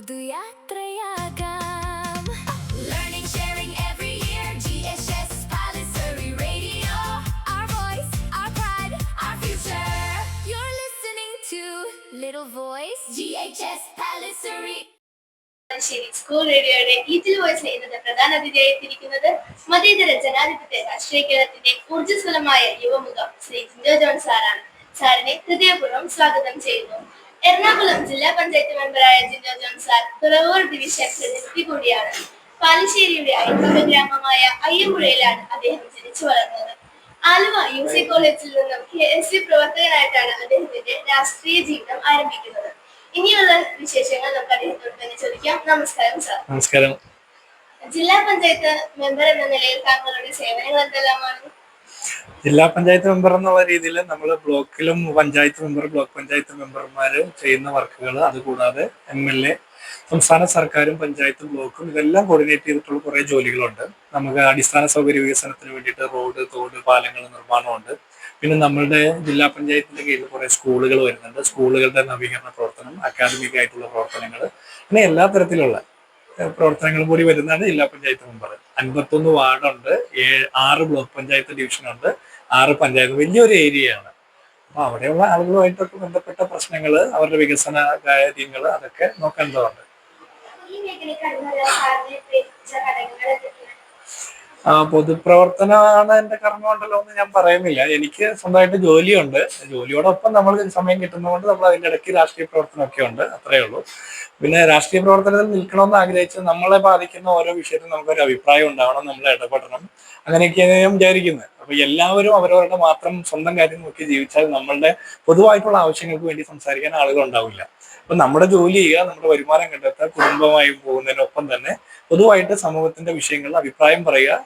പുതുയാത്രയാകാം. Learning, sharing every year. GHS Pallisery Radio. Our voice, our pride, our future. You're listening to Little Voice, GHS Pallisery. School റേഡിയോയുടെ little വോയിസിലെ ഇന്നത്തെ പ്രധാന അതിഥിയായി എത്തിയിരിക്കുന്നത് മതേതര ജനാധിപത്യ രാഷ്ട്രീയ കേരളത്തിന്റെ ഊർജ്ജസ്വലമായ യുവമുഖം ശ്രീ ജിൻഡോ ജോൺ സാറാണ്. സാറിനെ ഹൃദയപൂർവ്വം സ്വാഗതം ചെയ്യുന്നു. എറണാകുളം ജില്ലാ പഞ്ചായത്ത് മെമ്പറായ Jindo John sir Thuravoor division പ്രതിനിധി കൂടിയാണ്. പാലശ്ശേരിയുടെ ഐതിഹ്യ ഗ്രാമമായ അയ്യമ്പുഴയിലാണ് അദ്ദേഹം ജനിച്ചു വളർന്നത്. ആലുവ UC കോളേജിൽ നിന്നും KSU പ്രവർത്തകനായിട്ടാണ് അദ്ദേഹത്തിന്റെ രാഷ്ട്രീയ ജീവിതം ആരംഭിക്കുന്നത്. ഇനിയുള്ള വിശേഷങ്ങൾ നമുക്ക് അദ്ദേഹത്തോട് തന്നെ ചോദിക്കാം. നമസ്കാരം സാർ. നമസ്കാരം. ജില്ലാ പഞ്ചായത്ത് മെമ്പർ എന്ന നിലയിൽ താങ്കളുടെ സേവനങ്ങൾ എന്തെല്ലാമാണ്? ജില്ലാ പഞ്ചായത്ത് മെമ്പർ എന്നുള്ള രീതിയിൽ നമ്മൾ ബ്ലോക്കിലും പഞ്ചായത്ത് മെമ്പർ, ബ്ലോക്ക് പഞ്ചായത്ത് മെമ്പർമാര് ചെയ്യുന്ന വർക്കുകൾ, അതുകൂടാതെ MLA, സംസ്ഥാന സർക്കാരും പഞ്ചായത്തും ബ്ലോക്കും ഇതെല്ലാം കോർഡിനേറ്റ് ചെയ്തിട്ടുള്ള കുറേ ജോലികളുണ്ട്. നമുക്ക് അടിസ്ഥാന സൗകര്യ വികസനത്തിന് വേണ്ടിയിട്ട് റോഡ്, തോട്, പാലങ്ങൾ നിർമ്മാണമുണ്ട്. പിന്നെ നമ്മളുടെ ജില്ലാ പഞ്ചായത്തിന്റെ കീഴിൽ കുറേ സ്കൂളുകൾ വരുന്നുണ്ട്. സ്കൂളുകളുടെ നവീകരണ പ്രവർത്തനം, അക്കാദമിക് ആയിട്ടുള്ള പ്രവർത്തനങ്ങൾ, പിന്നെ എല്ലാ തരത്തിലുള്ള പ്രവർത്തനങ്ങളും കൂടി വരുന്നതാണ് ജില്ലാ പഞ്ചായത്ത് മെമ്പർ. 51 വാർഡുണ്ട്, 6 ബ്ലോക്ക് പഞ്ചായത്ത് ഡിവിഷനുണ്ട്, 6 പഞ്ചായത്ത്, വലിയൊരു ഏരിയയാണ്. അപ്പൊ അവിടെയുള്ള ആളുകളുമായിട്ടൊക്കെ ബന്ധപ്പെട്ട പ്രശ്നങ്ങൾ, അവരുടെ വികസന കാര്യങ്ങൾ, അതൊക്കെ നോക്കേണ്ടതുണ്ട്. പൊതുപ്രവർത്തനമാണ് എന്റെ കർമ്മമണ്ഡലം എന്ന് ഞാൻ പറയുന്നില്ല. എനിക്ക് സ്വന്തമായിട്ട് ജോലിയുണ്ട്. ജോലിയോടൊപ്പം നമ്മൾ സമയം കിട്ടുന്നതുകൊണ്ട് നമ്മൾ അതിൻ്റെ ഇടയ്ക്ക് രാഷ്ട്രീയ പ്രവർത്തനമൊക്കെ ഉണ്ട്, അത്രയേ ഉള്ളൂ. പിന്നെ രാഷ്ട്രീയ പ്രവർത്തനത്തിൽ നിൽക്കണമെന്ന് ആഗ്രഹിച്ച് നമ്മളെ ബാധിക്കുന്ന ഓരോ വിഷയത്തിലും നമുക്കൊരു അഭിപ്രായം ഉണ്ടാവണം, നമ്മൾ ഇടപെടണം, അങ്ങനെയൊക്കെയാണ് ഞാൻ വിചാരിക്കുന്നത്. അപ്പൊ എല്ലാവരും അവരവരുടെ മാത്രം സ്വന്തം കാര്യം നോക്കി ജീവിച്ചാൽ നമ്മളുടെ പൊതുവായിട്ടുള്ള ആവശ്യങ്ങൾക്ക് വേണ്ടി സംസാരിക്കാൻ ആളുകൾ ഉണ്ടാവില്ല. അപ്പൊ നമ്മുടെ ജോലി ചെയ്യുക, നമ്മുടെ വരുമാനം കണ്ടെത്തുക, കുടുംബമായി പോകുന്നതിനൊപ്പം തന്നെ പൊതുവായിട്ട് സമൂഹത്തിന്റെ വിഷയങ്ങളിൽ അഭിപ്രായം പറയുക,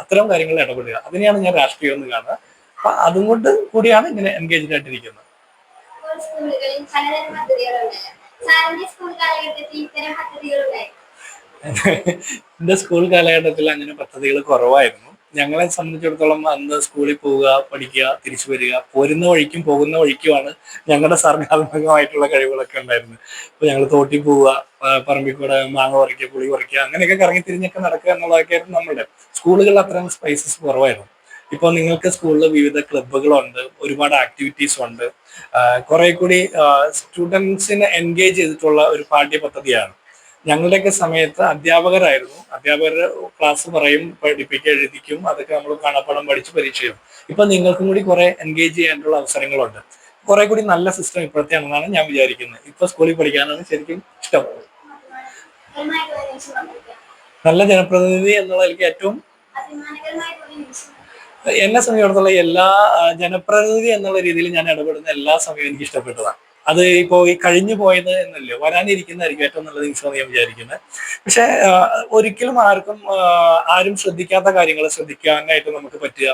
അത്തരം കാര്യങ്ങളിൽ ഇടപെടുക, അതിനെയാണ് ഞാൻ രാഷ്ട്രീയം എന്ന് കാണുക. അപ്പൊ അതുകൊണ്ട് കൂടിയാണ് ഇങ്ങനെ എൻഗേജ്ഡ് ആയിട്ടിരിക്കുന്നത്. എന്റെ സ്കൂൾ കാലഘട്ടത്തിൽ അങ്ങനെ പദ്ധതികൾ കുറവായിരുന്നു. ഞങ്ങളെ സംബന്ധിച്ചിടത്തോളം അന്ന് സ്കൂളിൽ പോവുക, പഠിക്കുക, തിരിച്ചു വരിക, പോരുന്ന വഴിക്കും പോകുന്ന വഴിക്കുമാണ് ഞങ്ങളുടെ സർഗാത്മകമായിട്ടുള്ള കഴിവുകളൊക്കെ ഉണ്ടായിരുന്നത്. ഇപ്പൊ ഞങ്ങൾ തോട്ടിൽ പോവുക, പറമ്പിൽ കൂടെ മാങ്ങ പറിക്കുക, പുളി പറിക്കുക, അങ്ങനെയൊക്കെ കറങ്ങി തിരിഞ്ഞൊക്കെ നടക്കുക എന്നുള്ളതൊക്കെ ആയിരുന്നു നമ്മുടെ. സ്കൂളുകളിൽ അത്തരം സ്പേസസ് കുറവായിരുന്നു. ഇപ്പൊ നിങ്ങൾക്ക് സ്കൂളിൽ വിവിധ ക്ലബ്ബുകളുണ്ട്, ഒരുപാട് ആക്ടിവിറ്റീസ് ഉണ്ട്, കുറെ കൂടി സ്റ്റുഡൻസിനെ എൻഗേജ് ചെയ്തിട്ടുള്ള ഒരു പാഠ്യപദ്ധതിയാണ്. ഞങ്ങളുടെയൊക്കെ സമയത്ത് അധ്യാപകരായിരുന്നു. അധ്യാപകർ ക്ലാസ് പറയും, പഠിപ്പിക്കുക, എഴുതിക്കും, അതൊക്കെ നമ്മൾ കാണാപ്പാഠം പഠിച്ച് പരീക്ഷ ചെയ്യും. ഇപ്പൊ നിങ്ങൾക്കും കൂടി കുറെ എൻഗേജ് ചെയ്യാനുള്ള അവസരങ്ങളുണ്ട്. കുറെ കൂടി നല്ല സിസ്റ്റം ഇപ്പോഴത്തെ ആണെന്നാണ് ഞാൻ വിചാരിക്കുന്നത്. ഇപ്പൊ സ്കൂളിൽ പഠിക്കാനാണ് ശരിക്കും ഇഷ്ടം. നല്ല ജനപ്രതിനിധി എന്നുള്ളതിലേക്ക് ഏറ്റവും എന്നെ സംബന്ധിച്ചിടത്തോളം എല്ലാ ജനപ്രതിനിധി എന്നുള്ള രീതിയിൽ ഞാൻ ഇടപെടുന്ന എല്ലാ സമയവും എനിക്ക് ഇഷ്ടപ്പെട്ടതാണ്. അത് ഇപ്പോ ഈ കഴിഞ്ഞു പോയത് എന്നല്ലോ, വരാനിരിക്കുന്നതായിരിക്കും ഏറ്റവും നല്ല നിമിഷം ഞാൻ വിചാരിക്കുന്നത്. പക്ഷെ ഒരിക്കലും ആരും ശ്രദ്ധിക്കാത്ത കാര്യങ്ങൾ ശ്രദ്ധിക്കാനായിട്ട് നമുക്ക് പറ്റുക,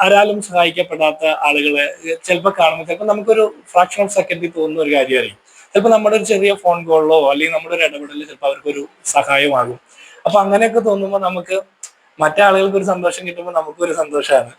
ആരാലും സഹായിക്കപ്പെടാത്ത ആളുകളെ ചിലപ്പോൾ കാണുമ്പോൾ ചിലപ്പോൾ നമുക്കൊരു ഫ്രാക്ഷൻ ഓഫ് സെക്കൻഡിൽ തോന്നുന്ന ഒരു കാര്യമായിരിക്കും. ചിലപ്പോൾ നമ്മുടെ ഒരു ചെറിയ ഫോൺ കോളിലോ അല്ലെങ്കിൽ നമ്മുടെ ഒരു ഇടപെടലിൽ ചിലപ്പോൾ അവർക്കൊരു സഹായമാകും. അപ്പൊ അങ്ങനെയൊക്കെ തോന്നുമ്പോൾ നമുക്ക് മറ്റാളുകൾക്ക് ഒരു സന്തോഷം കിട്ടുമ്പോൾ നമുക്കൊരു സന്തോഷമാണ്.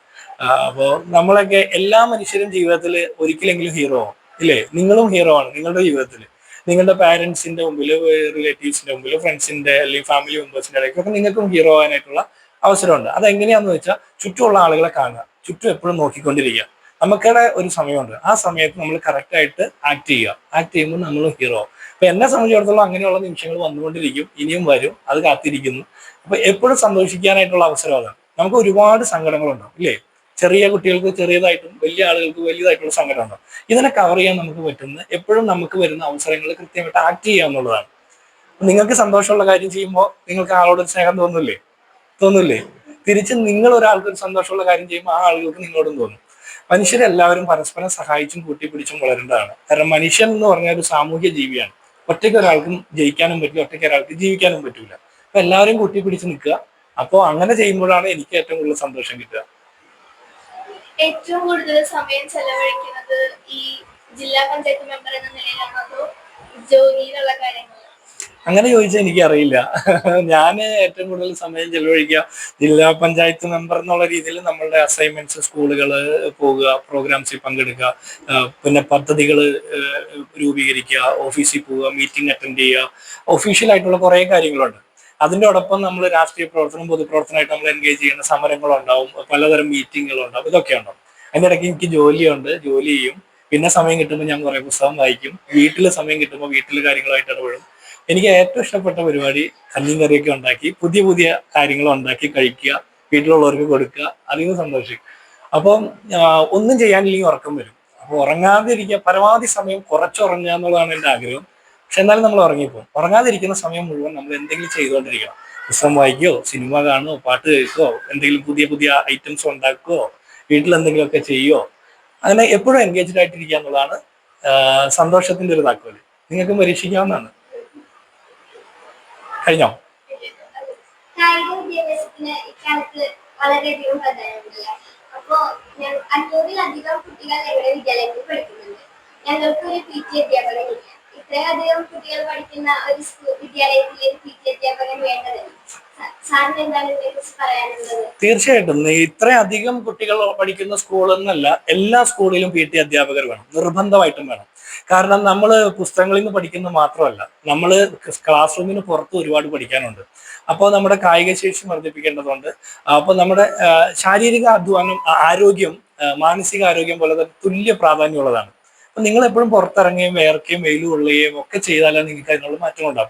അപ്പോൾ നമ്മളൊക്കെ എല്ലാ മനുഷ്യരും ജീവിതത്തിൽ ഒരിക്കലെങ്കിലും ഹീറോ ആവും, ഇല്ലേ? നിങ്ങളും ഹീറോ ആണ് നിങ്ങളുടെ ജീവിതത്തിൽ. നിങ്ങളുടെ പാരന്റ്സിന്റെ മുമ്പിൽ, റിലേറ്റീവ്സിന്റെ മുമ്പിൽ, ഫ്രണ്ട്സിന്റെ അല്ലെങ്കിൽ ഫാമിലി മെമ്പേഴ്സിന്റെ ഇടയ്ക്കൊക്കെ നിങ്ങൾക്കും ഹീറോ ആവാനായിട്ടുള്ള അവസരമുണ്ട്. അതെങ്ങനെയാന്ന് വെച്ചാൽ ചുറ്റുമുള്ള ആളുകളെ കാണുക, ചുറ്റും എപ്പോഴും നോക്കിക്കൊണ്ടിരിക്കുക. നമുക്കിടെ ഒരു സമയമുണ്ട്, ആ സമയത്ത് നമ്മൾ കറക്റ്റായിട്ട് ആക്ട് ചെയ്യുക. ആക്ട് ചെയ്യുമ്പോൾ നമ്മൾ ഹീറോ. അപ്പൊ എന്നെ സംബന്ധിച്ചിടത്തോളം അങ്ങനെയുള്ള നിമിഷങ്ങൾ വന്നുകൊണ്ടിരിക്കും, ഇനിയും വരും, അത് കാത്തിരിക്കുന്നു. അപ്പൊ എപ്പോഴും സന്തോഷിക്കാനായിട്ടുള്ള അവസരം അതാണ്. നമുക്ക് ഒരുപാട് സങ്കടങ്ങളുണ്ടാവും, ഇല്ലേ? ചെറിയ കുട്ടികൾക്ക് ചെറിയതായിട്ടും വലിയ ആളുകൾക്ക് വലിയതായിട്ടുള്ള സങ്കടം ഉണ്ടാവും. ഇതിനെ കവർ ചെയ്യാൻ നമുക്ക് പറ്റുന്ന എപ്പോഴും നമുക്ക് വരുന്ന അവസരങ്ങൾ കൃത്യമായിട്ട് ആക്ട് ചെയ്യുക എന്നുള്ളതാണ്. നിങ്ങൾക്ക് സന്തോഷമുള്ള കാര്യം ചെയ്യുമ്പോൾ നിങ്ങൾക്ക് ആളോടൊരു സ്നേഹം തോന്നില്ലേ? തിരിച്ച് നിങ്ങൾ ഒരാൾക്ക് ഒരു സന്തോഷമുള്ള കാര്യം ചെയ്യുമ്പോൾ ആ ആളുകൾക്ക് നിങ്ങളോടും തോന്നും. മനുഷ്യരെല്ലാവരും പരസ്പരം സഹായിച്ചും കൂട്ടിപ്പിടിച്ചും വളരേണ്ടതാണ്. കാരണം മനുഷ്യൻ എന്ന് പറഞ്ഞ ഒരു സാമൂഹ്യ ജീവിയാണ്. ഒറ്റയ്ക്ക് ഒരാൾക്കും ജയിക്കാനും പറ്റില്ല, ഒറ്റയ്ക്ക് ഒരാൾക്ക് ജീവിക്കാനും പറ്റൂല. അപ്പൊ എല്ലാവരും കൂട്ടിപ്പിടിച്ച് നിൽക്കുക. അപ്പോൾ അങ്ങനെ ചെയ്യുമ്പോഴാണ് എനിക്ക് ഏറ്റവും കൂടുതൽ സന്തോഷം കിട്ടുക. ഏറ്റവും കൂടുതൽ സമയം ചെലവഴിക്കുന്നത് ഈ ജില്ലാ പഞ്ചായത്ത് മെമ്പർ എന്ന നിലയിലാണോ അതോ ജോലിയിലുള്ള കാര്യങ്ങൾ? അങ്ങനെ ചോദിച്ചാൽ എനിക്കറിയില്ല. ഞാൻ ഏറ്റവും കൂടുതൽ സമയം ചെലവഴിക്കുക ജില്ലാ പഞ്ചായത്ത് മെമ്പർ എന്നുള്ള രീതിയിൽ നമ്മളുടെ അസൈൻമെന്റ്സ്, സ്കൂളുകൾ പോകുക, പ്രോഗ്രാംസിൽ പങ്കെടുക്കുക, പിന്നെ പദ്ധതികൾ രൂപീകരിക്കുക, ഓഫീസിൽ പോവുക, മീറ്റിംഗ് അറ്റൻഡ് ചെയ്യുക, ഒഫീഷ്യലായിട്ടുള്ള കുറേ കാര്യങ്ങളുണ്ട്. അതിൻ്റെയോടൊപ്പം നമ്മൾ രാഷ്ട്രീയ പ്രവർത്തനം, പൊതുപ്രവർത്തനമായിട്ട് നമ്മൾ എൻഗേജ് ചെയ്യുന്ന സമരങ്ങളുണ്ടാവും, പലതരം മീറ്റിങ്ങുകളുണ്ടാവും, ഇതൊക്കെ ഉണ്ടാവും. അതിൻ്റെ ഇടയ്ക്ക് എനിക്ക് ജോലിയുണ്ട്, ജോലി ചെയ്യും. പിന്നെ സമയം കിട്ടുമ്പോൾ ഞാൻ കുറേ പുസ്തകം വായിക്കും. വീട്ടിൽ സമയം കിട്ടുമ്പോൾ വീട്ടിൽ കാര്യങ്ങളായിട്ട് ഇടപെടും. എനിക്ക് ഏറ്റവും ഇഷ്ടപ്പെട്ട പരിപാടി കഞ്ഞിയും കറിയൊക്കെ ഉണ്ടാക്കി പുതിയ പുതിയ കാര്യങ്ങൾ ഉണ്ടാക്കി കഴിക്കുക, വീട്ടിലുള്ളവർക്ക് കൊടുക്കുക, അധികം സന്തോഷിക്കും. അപ്പം ഒന്നും ചെയ്യാനില്ലെങ്കിൽ ഉറക്കം വരും. അപ്പോൾ ഉറങ്ങാതിരിക്കുക, പരമാവധി സമയം കുറച്ചുറങ്ങുക എന്നുള്ളതാണ് എൻ്റെ ആഗ്രഹം. പക്ഷെ എന്നാലും നമ്മൾ ഉറങ്ങിപ്പോകും. ഉറങ്ങാതിരിക്കുന്ന സമയം മുഴുവൻ നമ്മൾ എന്തെങ്കിലും ചെയ്തുകൊണ്ടിരിക്കണം. പുസ്തകം വായിക്കുകയോ, സിനിമ കാണുകയോ, പാട്ട് കേൾക്കുകയോ, എന്തെങ്കിലും പുതിയ പുതിയ ഐറ്റംസ് ഉണ്ടാക്കുകയോ, വീട്ടിൽ എന്തെങ്കിലുമൊക്കെ ചെയ്യുകയോ, അങ്ങനെ എപ്പോഴും എൻഗേജ്ഡ് ആയിട്ടിരിക്കുക എന്നുള്ളതാണ് സന്തോഷത്തിന്റെ ഒരു താക്കോല്. നിങ്ങൾക്ക് പരീക്ഷിക്കാവുന്നതാണ്. കഴിഞ്ഞോ? കായിക വിദ്യാഭ്യാസത്തിന് ഇക്കാലത്ത് വളരെയധികം പ്രാധാന്യമുണ്ടല്ലേ. അപ്പോ അഞ്ഞൂറിലധികം കുട്ടികൾ ഞങ്ങളുടെ വിദ്യാലയത്തിൽ പഠിക്കുന്നുണ്ട്. ഞങ്ങൾക്കൊരു PT അധ്യാപകനില്ല. ഇത്രയധികം കുട്ടികൾ പഠിക്കുന്ന ഒരു വിദ്യാലയത്തിൽ ഒരു PT അധ്യാപകൻ വേണ്ടതല്ല. സാറിന് എന്താണ് ഇതിനെക്കുറിച്ച് പറയാനുള്ളത്? തീർച്ചയായിട്ടും ഇത്രയധികം കുട്ടികൾ പഠിക്കുന്ന സ്കൂൾ എന്നല്ല, എല്ലാ സ്കൂളിലും PT അധ്യാപകർ വേണം, നിർബന്ധമായിട്ടും വേണം. കാരണം നമ്മൾ പുസ്തകങ്ങളിൽ നിന്ന് പഠിക്കുന്നത് മാത്രമല്ല, നമ്മൾ ക്ലാസ് റൂമിന് പുറത്ത് ഒരുപാട് പഠിക്കാനുണ്ട്. അപ്പോൾ നമ്മുടെ കായിക ശേഷി വർദ്ധിപ്പിക്കേണ്ടതുണ്ട്. അപ്പോൾ നമ്മുടെ ശാരീരിക അധ്വാനം, ആരോഗ്യം, മാനസിക ആരോഗ്യം പോലെ തന്നെ തുല്യ പ്രാധാന്യമുള്ളതാണ്. അപ്പൊ നിങ്ങൾ എപ്പോഴും പുറത്തിറങ്ങുകയും വേർക്കുകയും വെയിൽ കൊള്ളുകയും ഒക്കെ ചെയ്താലേ നിങ്ങൾക്ക് അതിനുള്ള മാറ്റങ്ങളുണ്ട്.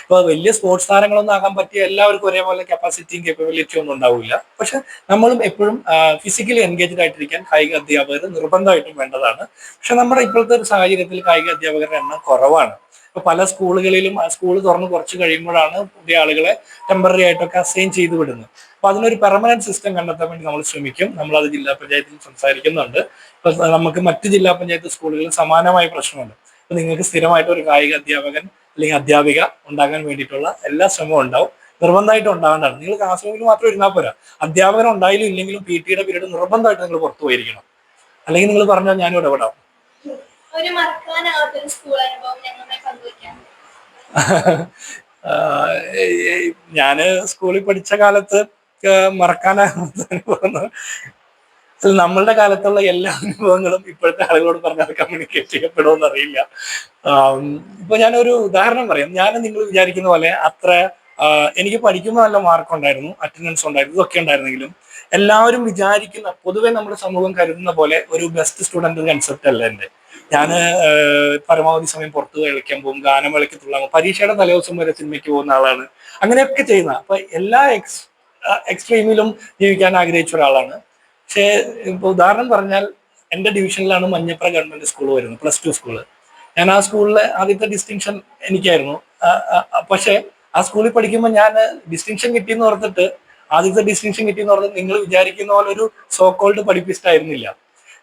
ഇപ്പോൾ വലിയ സ്പോർട്സ് താരങ്ങളൊന്നും ആകാൻ പറ്റിയ എല്ലാവർക്കും ഒരേപോലെ കപ്പാസിറ്റിയും കേപ്പബിലിറ്റിയും ഒന്നും ഉണ്ടാവില്ല. പക്ഷെ നമ്മളും എപ്പോഴും ഫിസിക്കലി എൻഗേജ്ഡ് ആയിട്ടിരിക്കാൻ കായിക അധ്യാപകർ നിർബന്ധമായിട്ടും വേണ്ടതാണ്. പക്ഷെ നമ്മുടെ ഇപ്പോഴത്തെ ഒരു സാഹചര്യത്തിൽ കായിക അധ്യാപകരുടെ എണ്ണം കുറവാണ്. ഇപ്പൊ പല സ്കൂളുകളിലും ആ സ്കൂൾ തുറന്ന് കുറച്ച് കഴിയുമ്പോഴാണ് പുതിയ ആളുകളെ ടെമ്പററി ആയിട്ടൊക്കെ അസൈൻ ചെയ്ത് വിടുന്നത്. അപ്പൊ അതിനൊരു പെർമനന്റ് സിസ്റ്റം കണ്ടെത്താൻ വേണ്ടി നമ്മൾ ശ്രമിക്കും. നമ്മളത് ജില്ലാ പഞ്ചായത്തിൽ സംസാരിക്കുന്നുണ്ട്. ഇപ്പൊ നമുക്ക് മറ്റ് ജില്ലാ പഞ്ചായത്ത് സ്കൂളുകളിൽ സമാനമായ പ്രശ്നമുണ്ട്. അപ്പൊ നിങ്ങൾക്ക് സ്ഥിരമായിട്ട് ഒരു കായിക അധ്യാപകൻ അല്ലെങ്കിൽ അധ്യാപിക ഉണ്ടാകാൻ വേണ്ടിയിട്ടുള്ള എല്ലാ ശ്രമവും ഉണ്ടാവും. നിർബന്ധമായിട്ടും ഉണ്ടാവേണ്ടതാണ്. നിങ്ങൾ ക്ലാസ് റൂമിൽ മാത്രം ഇരുന്നാൽ പോരാ, അധ്യാപകൻ ഉണ്ടായാലും ഇല്ലെങ്കിലും PT പീരീഡ് നിർബന്ധമായിട്ട് നിങ്ങൾ പുറത്തു പോയിരിക്കണം. അല്ലെങ്കിൽ നിങ്ങൾ പറഞ്ഞാൽ ഞാനും ഇടപെടാം. ഒരു മറക്കാനാവാത്തൊരു സ്കൂൾ അനുഭവം ഞങ്ങളുമായി പങ്കുവയ്ക്കാം. ഞാന് സ്കൂളിൽ പഠിച്ച കാലത്ത് മറക്കാനാവാത്ത അനുഭവം, നമ്മളുടെ കാലത്തുള്ള എല്ലാ അനുഭവങ്ങളും ഇപ്പോഴത്തെ ആളുകളോട് പറഞ്ഞാൽ കമ്മ്യൂണിക്കേറ്റ് ചെയ്യപ്പെടുമെന്ന് അറിയില്ല. ഇപ്പൊ ഞാനൊരു ഉദാഹരണം പറയാം. നിങ്ങൾ വിചാരിക്കുന്ന പോലെ അത്ര എനിക്ക് പഠിക്കുമ്പോൾ നല്ല മാർക്ക് ഉണ്ടായിരുന്നു, അറ്റൻഡൻസ് ഉണ്ടായിരുന്നു, ഇതൊക്കെ ഉണ്ടായിരുന്നെങ്കിലും എല്ലാവരും വിചാരിക്കുന്ന, പൊതുവെ നമ്മുടെ സമൂഹം കരുതുന്ന പോലെ ഒരു ബെസ്റ്റ് സ്റ്റുഡന്റ് കൺസെപ്റ്റ് അല്ല എൻ്റെ. ഞാൻ പരമാവധി സമയം പുറത്ത് കളിക്കാൻ പോകും, ഗാനമേളയ്ക്ക് തുള്ളാൻ, പരീക്ഷയുടെ തലേദിവസം വരെ സിനിമയ്ക്ക് പോകുന്ന ആളാണ്, അങ്ങനെയൊക്കെ ചെയ്യുന്ന. അപ്പൊ എല്ലാ എക്സ്ട്രീമിലും ജീവിക്കാൻ ആഗ്രഹിച്ച ഒരാളാണ്. പക്ഷേ ഇപ്പൊ ഉദാഹരണം പറഞ്ഞാൽ, എൻ്റെ ഡിവിഷനിലാണ് മഞ്ഞപ്ര ഗവൺമെന്റ് സ്കൂൾ വരുന്നത്, +2 സ്കൂള്. ഞാൻ ആ സ്കൂളിലെ ആദ്യത്തെ ഡിസ്റ്റിങ്ഷൻ എനിക്കായിരുന്നു. പക്ഷെ ആ സ്കൂളിൽ പഠിക്കുമ്പോൾ ഞാൻ ഡിസ്റ്റിങ്ഷൻ കിട്ടിയെന്ന് ഓർത്തിട്ട്, ആദ്യത്തെ ഡിസ്റ്റിങ്ഷൻ കിട്ടിയെന്ന് പറഞ്ഞാൽ നിങ്ങൾ വിചാരിക്കുന്ന പോലെ ഒരു സോ കോൾഡ് പഠിപ്പിസ്റ്റ് ആയിരുന്നില്ല.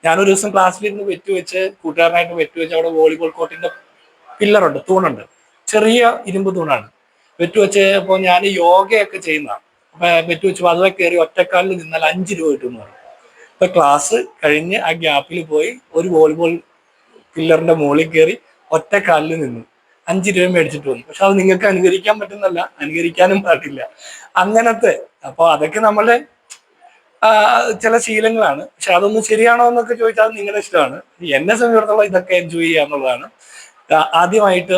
ഞാനൊരു ദിവസം ക്ലാസ്സിലിരുന്ന് വെറ്റുവെച്ച്, കൂട്ടുകാരനായിട്ട് വെറ്റുവെച്ച്, അവിടെ വോളിബോൾ കോർട്ടിന്റെ പില്ലറുണ്ട്, തൂണുണ്ട്, ചെറിയ ഇരുമ്പ് തൂണാണ്. വെറ്റുവെച്ച് അപ്പോൾ ഞാൻ യോഗയൊക്കെ ചെയ്യുന്ന, വെറ്റുവെച്ച് അതുവെ കയറി ഒറ്റക്കാലിൽ നിന്നാൽ 5 രൂപ കിട്ടുമെന്ന് പറഞ്ഞു. ഇപ്പൊ ക്ലാസ് കഴിഞ്ഞ് ആ ഗ്യാപ്പിൽ പോയി ഒരു വോളിബോൾ പില്ലറിന്റെ മുകളിൽ കയറി ഒറ്റക്കാലിൽ നിന്നു 5 രൂപ മേടിച്ചിട്ട് വന്നു. പക്ഷെ അത് നിങ്ങൾക്ക് അനുകരിക്കാൻ പറ്റുന്നല്ല, അനുകരിക്കാനും പാടില്ല അങ്ങനത്തെ. അപ്പൊ അതൊക്കെ നമ്മുടെ ചില ശീലങ്ങളാണ്. പക്ഷെ അതൊന്നും ശരിയാണോ എന്നൊക്കെ ചോദിച്ചാൽ അത് നിങ്ങളുടെ ഇഷ്ടമാണ്. എന്നെ സംബന്ധിച്ചിടത്തോളം ഇതൊക്കെ എൻജോയ് ചെയ്യുക എന്നുള്ളതാണ്. ആദ്യമായിട്ട്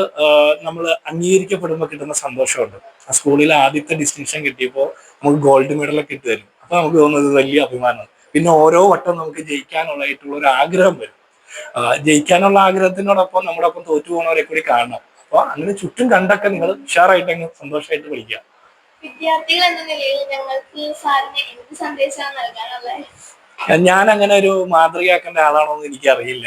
നമ്മൾ അംഗീകരിക്കപ്പെടുമ്പോൾ കിട്ടുന്ന സന്തോഷമുണ്ട്. ആ സ്കൂളിൽ ആദ്യത്തെ ഡിസ്റ്റിങ്ഷൻ കിട്ടിയപ്പോൾ നമുക്ക് ഗോൾഡ് മെഡലൊക്കെ ഇട്ട് തരും. അപ്പൊ നമുക്ക് തോന്നുന്നത് വലിയ അഭിമാനമാണ്. പിന്നെ ഓരോ വട്ടം നമുക്ക് ജയിക്കാനുള്ളതായിട്ടുള്ള ഒരു ആഗ്രഹം വരും. ജയിക്കാനുള്ള ആഗ്രഹത്തിനോടൊപ്പം നമ്മുടെ ഒപ്പം തോറ്റു പോകുന്നവരെ കൂടി കാണണം. അപ്പൊ അങ്ങനെ ചുറ്റും കണ്ടൊക്കെ നിങ്ങൾ ഉഷാറായിട്ട് അങ്ങ് സന്തോഷമായിട്ട് പഠിക്കുക. വിദ്യാർത്ഥികൾ എന്ന നിലയിൽ ഞങ്ങൾക്ക് സാറിന് എന്ത് സന്ദേശമാണ് നൽകാനുള്ളത്? ഞാൻ അങ്ങനെ ഒരു മാതൃകയാക്കേണ്ട ആളാണോ എന്ന് എനിക്കറിയില്ല.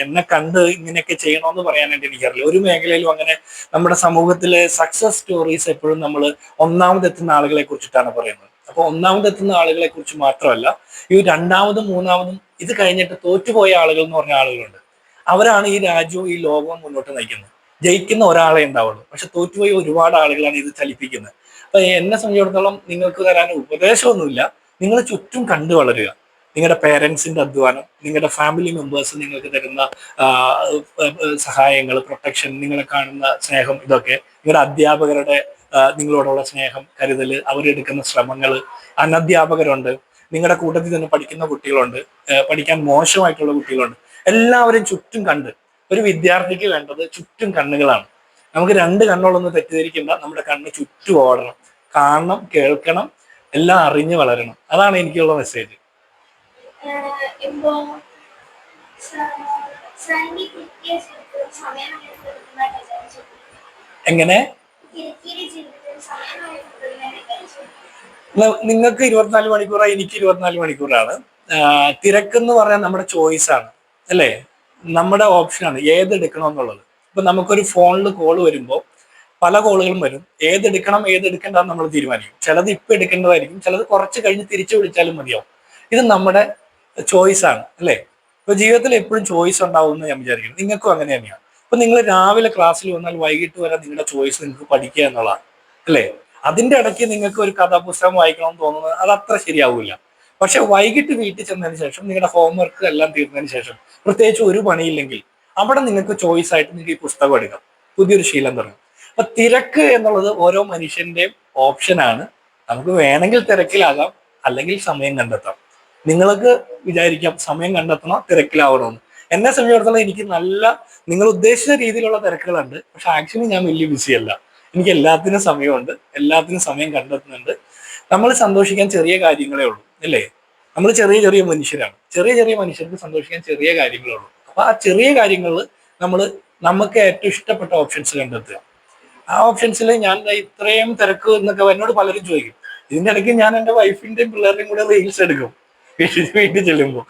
എന്നെ കണ്ട് ഇങ്ങനെയൊക്കെ ചെയ്യണമെന്ന് പറയാനായിട്ട് എനിക്കറിയില്ല. ഒരു മേഖലയിലും അങ്ങനെ നമ്മുടെ സമൂഹത്തിലെ സക്സസ് സ്റ്റോറീസ് എപ്പോഴും നമ്മൾ ഒന്നാമതെത്തുന്ന ആളുകളെ കുറിച്ചിട്ടാണ് പറയുന്നത്. അപ്പൊ ഒന്നാമതെത്തുന്ന ആളുകളെ കുറിച്ച് മാത്രമല്ല, ഈ രണ്ടാമതും മൂന്നാമതും ഇത് കഴിഞ്ഞിട്ട് തോറ്റുപോയ ആളുകൾ എന്ന് പറഞ്ഞ ആളുകളുണ്ട്. അവരാണ് ഈ രാജ്യവും ഈ ലോകവും മുന്നോട്ട് നയിക്കുന്നത്. ജയിക്കുന്ന ഒരാളെ ഉണ്ടാവുള്ളൂ, പക്ഷെ തോറ്റുപോയ ഒരുപാട് ആളുകളാണ് ഇത് ചലിപ്പിക്കുന്നത്. അപ്പൊ എന്നെ സംബന്ധിച്ചിടത്തോളം നിങ്ങൾക്ക് തരാൻ ഉപദേശമൊന്നുമില്ല. നിങ്ങൾ ചുറ്റും കണ്ടു വളരുക. നിങ്ങളുടെ പേരൻസിന്റെ അധ്വാനം, നിങ്ങളുടെ ഫാമിലി മെമ്പേഴ്സ് നിങ്ങൾക്ക് തരുന്ന സഹായങ്ങൾ, പ്രൊട്ടക്ഷൻ, നിങ്ങളെ കാണുന്ന സ്നേഹം, ഇതൊക്കെ നിങ്ങളുടെ അധ്യാപകരുടെ നിങ്ങളോടുള്ള സ്നേഹം, കരുതൽ, അവരെടുക്കുന്ന ശ്രമങ്ങൾ, അനധ്യാപകരുണ്ട്, നിങ്ങളുടെ കൂട്ടത്തിൽ തന്നെ പഠിക്കുന്ന കുട്ടികളുണ്ട്, പഠിക്കാൻ മോശമായിട്ടുള്ള കുട്ടികളുണ്ട്, എല്ലാവരും ചുറ്റും കണ്ട്. ഒരു വിദ്യാർത്ഥിക്ക് വേണ്ടത് ചുറ്റും കണ്ണുകളാണ്. നമുക്ക് രണ്ട് കണ്ണുകളൊന്നും തെറ്റിദ്ധരിക്കേണ്ട, നമ്മുടെ കണ്ണ് ചുറ്റും ഓടണം, കാണണം, കേൾക്കണം, എല്ലാം അറിഞ്ഞ് വളരണം. അതാണ് എനിക്കുള്ള മെസ്സേജ്. ഇപ്പോ സാറിന്റെ കിട്ടിയ സമയം എങ്ങനെ നിങ്ങൾക്ക് 24 മണിക്കൂറാണ്, എനിക്ക് 24 മണിക്കൂറാണ്. തിരക്കെന്ന് പറഞ്ഞാൽ നമ്മുടെ ചോയ്സ് ആണ്, അല്ലേ? നമ്മുടെ ഓപ്ഷനാണ് ഏതെടുക്കണമെന്നുള്ളത്. ഇപ്പൊ നമുക്കൊരു ഫോണിൽ കോൾ വരുമ്പോൾ പല കോളുകളും വരും. ഏതെടുക്കണം ഏതെടുക്കേണ്ടെന്ന് നമ്മൾ തീരുമാനിക്കും. ചിലത് ഇപ്പൊ എടുക്കേണ്ടതായിരിക്കും, ചിലത് കുറച്ച് കഴിഞ്ഞ് തിരിച്ചു വിളിച്ചാലും മതിയാവും. ഇത് നമ്മുടെ ചോയ്സ് ആണ്, അല്ലേ? ഇപ്പൊ ജീവിതത്തിൽ എപ്പോഴും ചോയ്സ് ഉണ്ടാവും എന്ന് ഞാൻ വിചാരിക്കുന്നു. നിങ്ങൾക്കും അങ്ങനെ തന്നെയാണ്. ഇപ്പൊ നിങ്ങൾ രാവിലെ ക്ലാസ്സിൽ വന്നാൽ വൈകിട്ട് വരെ നിങ്ങളുടെ ചോയ്സ് നിങ്ങൾക്ക് പഠിക്കുക എന്നുള്ളതാണ്, അല്ലേ? അതിന്റെ ഇടയ്ക്ക് നിങ്ങൾക്ക് ഒരു കഥാപുസ്തകം വായിക്കണമെന്ന് തോന്നുന്നത് അത് അത്ര ശരിയാവില്ല. പക്ഷെ വൈകിട്ട് വീട്ടിൽ ചെന്നതിന് ശേഷം നിങ്ങളുടെ ഹോംവർക്ക് എല്ലാം തീർന്നതിന് ശേഷം, പ്രത്യേകിച്ച് ഒരു പണിയില്ലെങ്കിൽ, അവിടെ നിങ്ങൾക്ക് ചോയ്സ് ആയിട്ട് നിങ്ങൾക്ക് ഈ പുസ്തകം എടുക്കാം, പുതിയൊരു ശീലം തുടങ്ങും. അപ്പൊ തിരക്ക് എന്നുള്ളത് ഓരോ മനുഷ്യന്റെയും ഓപ്ഷനാണ്. നമുക്ക് വേണമെങ്കിൽ തിരക്കിലാകാം, അല്ലെങ്കിൽ സമയം കണ്ടെത്താം. നിങ്ങൾക്ക് വിചാരിക്കാം സമയം കണ്ടെത്തണോ തിരക്കിലാവണമെന്ന്. എന്നെ സംബന്ധിച്ചിടത്തോളം എനിക്ക് നിങ്ങൾ ഉദ്ദേശിച്ച രീതിയിലുള്ള തിരക്കുകളുണ്ട്. പക്ഷെ ആക്ച്വലി ഞാൻ വലിയ ബിസിയല്ല. എനിക്ക് എല്ലാത്തിനും സമയമുണ്ട്, എല്ലാത്തിനും സമയം കണ്ടെത്തുന്നുണ്ട്. നമ്മൾ സന്തോഷിക്കാൻ ചെറിയ കാര്യങ്ങളേ ഉള്ളൂ, അല്ലേ? നമ്മൾ ചെറിയ ചെറിയ മനുഷ്യരാണ്. ചെറിയ ചെറിയ മനുഷ്യർക്ക് സന്തോഷിക്കാൻ ചെറിയ കാര്യങ്ങളേ ഉള്ളൂ. അപ്പൊ ആ ചെറിയ കാര്യങ്ങളിൽ നമുക്ക് ഏറ്റവും ഇഷ്ടപ്പെട്ട ഓപ്ഷൻസ് കണ്ടെത്തുക. ആ ഓപ്ഷൻസിൽ ഞാൻ ഇത്രയും തിരക്ക് എന്നൊക്കെ എന്നോട് പലരും ചോദിക്കും. ഇതിന്റെ ഇടയ്ക്ക് ഞാൻ എൻ്റെ വൈഫിന്റെയും പിള്ളേരുടെയും കൂടെ റീൽസ് എടുക്കും വീട്ടിൽ ചെല്ലുമ്പോൾ.